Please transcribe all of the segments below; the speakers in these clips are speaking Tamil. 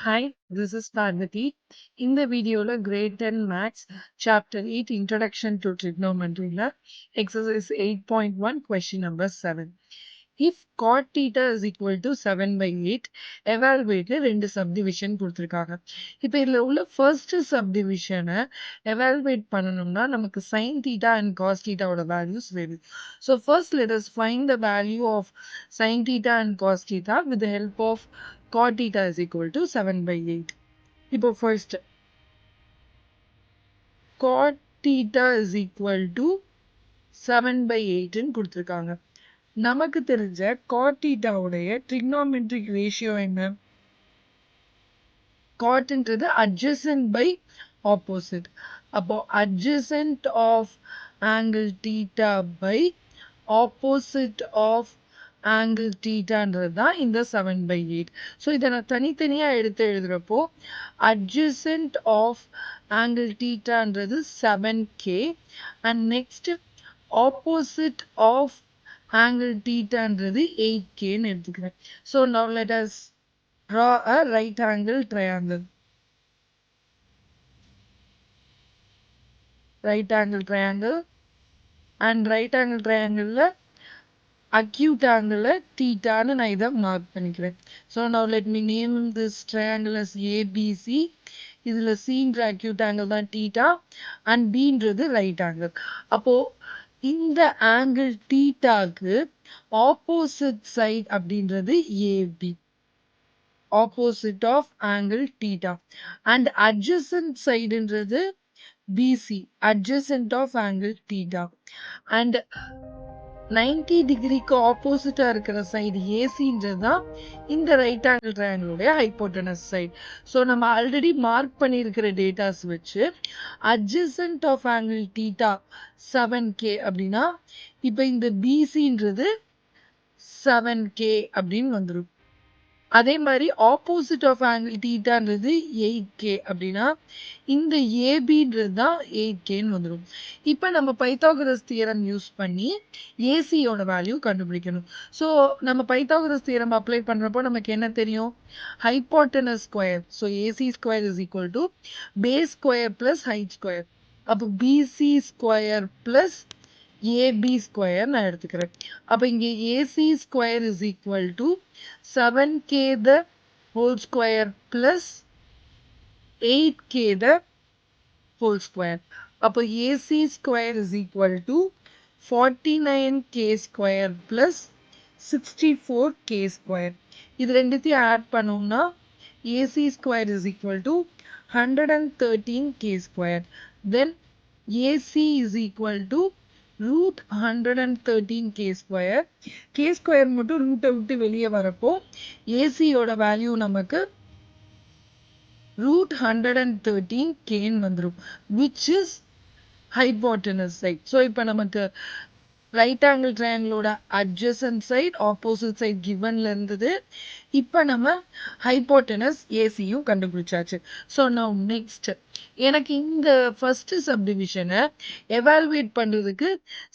Hi, this is Parvati. In the video, grade 10 Maths, Chapter 8, Introduction to Trigonometry, exercise 8.1, question number 7. If cot theta is equal to 7/8, evaluate ரெண்டு subdivision கொடுத்திருக்காங்க. இப்போ இதுல உள்ள first subdivision evaluate பண்ணணும்னா நமக்கு sin theta and cos theta ஓட values வேணும். So first let us find the value of sin theta and cos theta with the help of cot theta is equal to 7/8. இப்போ first cot theta is equal to 7/8 ன்னு கொடுத்திருக்காங்க. நமக்கு தெரிஞ்ச cot theta உடைய trigonometric ratio என்ன? Cot ன்றது adjacent by opposite. அப்போ adjacent of angle theta by opposite of angle thetaன்றது தான் இந்த 7/8. ஸோ இதை நான் தனித்தனியா எடுத்து எழுதுறப்போ adjacent of angle thetaன்றது 7k and next opposite of angle thetaன்றது 8k ன்னு எடுத்துக்கிறேன். So now let us draw a right angle triangle. Right angle triangle and right angle triangle acute angle theta ன்னு நான் இதை mark பண்ணிக்கிறேன். So now let me name this triangle as ABC. இதுல Cன்ற acute angle தான் theta and Bன்றது right angle. அப்போ இந்த angle thetaக்கு opposite side அப்படின்றது AB. Opposite of angle theta and adjacent side ன்றது BC, adjacent of angle theta and 90 டிகிரிக்கு ஆப்போசிட்டா இருக்கிற சைடு ஏசின்றது தான் இந்த ரைட் ஆங்கிள் ட்ரையாங்கிளுடைய ஹைப்போட்டனஸ் சைடு. ஸோ நம்ம ஆல்ரெடி மார்க் பண்ணியிருக்கிற டேட்டாஸ் வச்சு adjacent of angle theta 7k அப்படின்னா இப்போ இந்த பிசின்றது 7k அப்படின்னு வந்துடும். அதே மாதிரி ஆப்போசிட் ஆஃப் ஆங்கிள் தீட்டான்றது 8k அப்படின்னா இந்த ஏபின்றது தான் 8kன்னு வந்துடும். இப்போ நம்ம பைத்தாகரஸ் தியரம் யூஸ் பண்ணி ஏசியோட வேல்யூ கண்டுபிடிக்கணும். ஸோ நம்ம பைத்தாகரஸ் தியரம் அப்ளை பண்ணுறப்போ நமக்கு என்ன தெரியும்? Hypotenuse square. So AC square is equal to base square plus height square. அப்போ BC square plus AB square நான் எடுத்துக்கிறேன். அப்போ இங்கே AC square is equal to 7k the whole square plus 8k the whole square. அப்போ AC square is equal to 49k square plus 64k square. இது ரெண்டுத்தையும் ஆட் பண்ணோம்னா AC square is equal to 113k square. Then AC is equal to root 113k square. k square மட்டும் ரூட்டை விட்டு வெளியே வரப்போ ஏசியோட வேல்யூ நமக்கு root 113k வந்துடும், which is hypotenuse side. So இப்போ நமக்கு ரைட் ஆங்கிள் ட்ரையாங்கிளோட adjacent side opposite side givenல இருந்தது. இப்போ நம்ம ஹைப்போட்டனஸ் ஏசியும் கண்டுபிடிச்சாச்சு. ஸோ now next எனக்கு இந்த ஃபர்ஸ்ட் சப்டிவிஷனை எவாலுவேட் பண்றதுக்கு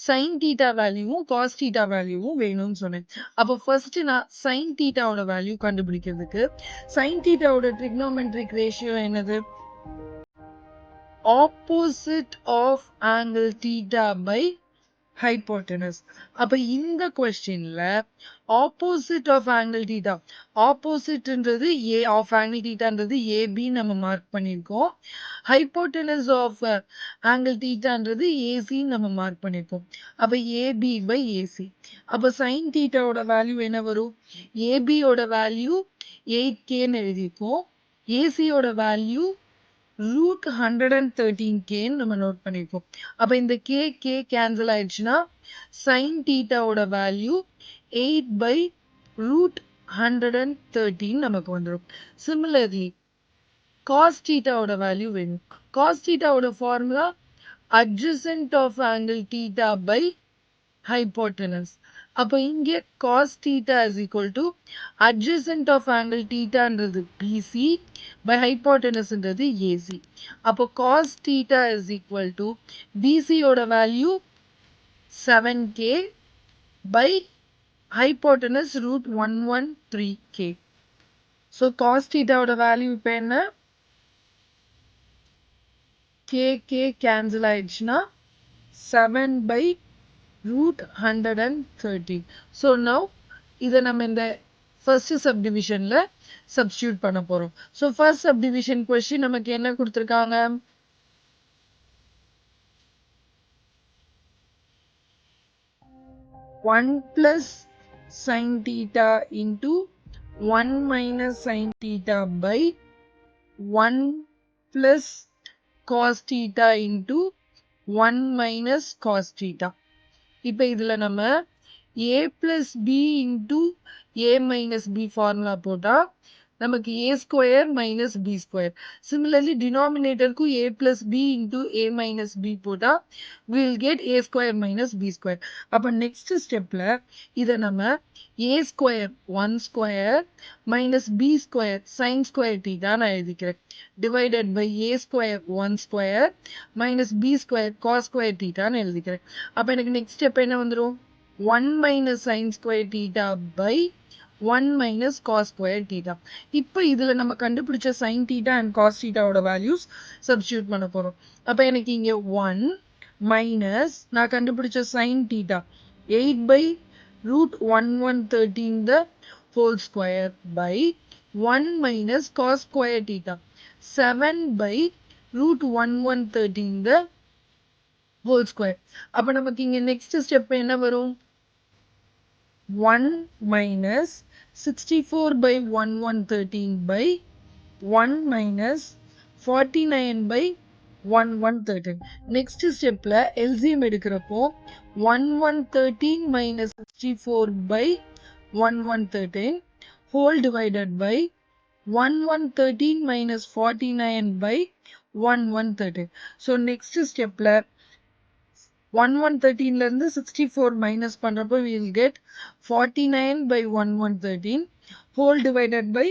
சைன் தீட்டா வேல்யூவும் காஸ் தீட்டா வேல்யூவும் வேணும்னு சொன்னேன். அப்போ ஃபர்ஸ்ட் நான் சைன் தீட்டாவோட வேல்யூ கண்டுபிடிக்கிறதுக்கு சைன் தீட்டாவோட ட்ரிக்னோமெட்ரிக் ரேஷியோ என்னது? Opposite of angle theta by hypotenuse. அப்ப இந்த கொஸ்டின்ல ஆப்போசிட் ஆஃப் ஆங்கிள் தீட்டா, ஆப்போசிட்ன்றது ஏ ஆஃப் ஆங்கிள் தீட்டான்றது ஏபி நம்ம மார்க் பண்ணியிருக்கோம். ஹைப்போட்டனஸ் ஆஃப் ஆங்கிள் தீட்டான்றது ஏசி நம்ம மார்க் பண்ணியிருக்கோம். அப்ப ஏபி பை ஏசி. அப்ப சைன் தீட்டாவோட வேல்யூ என்ன வரும்? ஏபியோட வேல்யூ 8kன்னு எழுதியிருக்கோம். ஏசியோட வேல்யூ root 113k நம்ம நோட் பண்ணிருக்கோம். அப்ப இந்த k கேன்சல் ஆயிடுச்சுன்னா sin தீட்டாவோட வேல்யூ 8 by root 113 நமக்கு வந்துடும். சிமிலர்லி cos தீட்டாவோட வேல்யூ வேணும். cos தீட்டாவோட formula adjacent of angle theta by hypotenuse. அப்போ இங்கே cos theta is equal to adjacent of angle thetaன்றது BC by hypotenuseன்றது AC. அப்போ cos theta is equal to BC ஓட value 7k by hypotenuse root 113k. So cos தீட்டாவோட வேல்யூ இப்போ என்ன? கே கேன்சல் ஆயிடுச்சுன்னா 7/√130. ஸோ நவ் இதை நம்ம இந்த ஃபர்ஸ்ட் சப்டிவிஷன்ல சப்ஸ்டியூட் பண்ண போறோம். ஸோ ஃபர்ஸ்ட் சப்டிவிஷன் கொஸ்டின் நமக்கு என்ன கொடுத்துருக்காங்க? 1 plus sin theta into 1 minus sin theta by 1 plus cos theta into 1 minus cos theta. இப்போ இதுல நம்ம a plus b into a minus b formula போட்டா நமக்கு a square minus b square. Similarly, denominator க்கு a plus b into a minus b போட்டா we will get a square minus b square. அப்ப next stepல இத நம்ம a square 1 square minus b square sin square theta நான் எழுதிக்கிறேன். Divided by a square 1 square minus b square cos square theta நான் எழுதிக்கிறேன். அப்ப எனக்கு next step என்ன வந்துரும்? 1 minus sin square theta by 1 minus cos square theta. இப்போ இதுல நம்ம கண்டுபிடிச்ச sin theta and cos theta ஓட values substitute பண்ண போறோம். அப்ப எனக்கு இங்க 1 minus நான் கண்டுபிடிச்ச sin theta 8/√1113 the whole square by 1 minus cos square theta 7/√1113 the whole square. அப்ப நமக்கு இங்க next step என்ன வரும்? 1 minus 64/1113 by 1 minus 49/1113. Next stepல LCM எடுக்கிறப்போ 1113 minus 64/1113 whole divided by 1113 minus 49/1113. So next stepல 1113 ல இருந்து 64 minus பண்றப்போ we will get 49/1113 whole divided by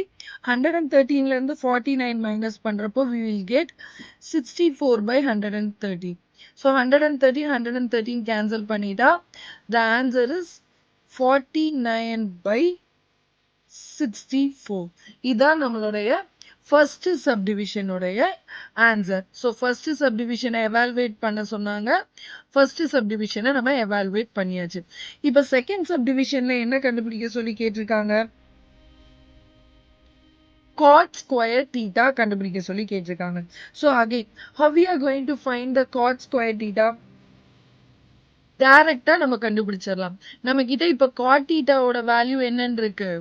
113 ல இருந்து 49 minus பண்றப்போ we will get 64/113. So 113 cancel பண்ணிட்டா the answer is 49/64. இதான் நம்மளுடைய first subdivision உடைய answer. So first subdivision evaluate பண்ண சொன்னாங்க. first subdivision நம்ம evaluate பண்ணியாச்சு. இப்ப second subdivisionல என்ன கண்டுபிடிக்க சொல்லி கேட்டிருக்காங்க? cot square theta கண்டுபிடிக்க சொல்லி கேட்டிருக்காங்க. So again, how we are going to find the cot square theta? டைரக்டா நம்ம கண்டுபிடிச்சிடலாம். நம்ம கிட்ட இப்ப cot theta ஓட வேல்யூ என்னன்னு இருக்கு?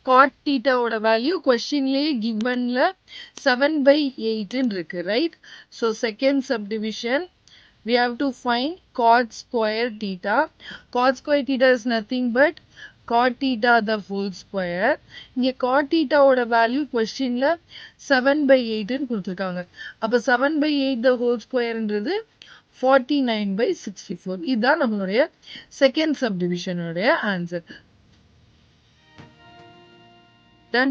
cot theta ஓட வேல்யூ கொஸ்டின்லயே givenல 7/8 இருக்கு, right? So second subdivision we have to find cot square theta. Cot square theta is nothing but cot theta the whole square. இங்க cot theta ஓட வேல்யூ கொஸ்டின்ல 7/8 கொடுத்திருக்காங்க. அப்ப 7/8 the whole squareன்றது 49/64. இதுதான் நம்மளுடைய second subdivision உடைய answer. Done.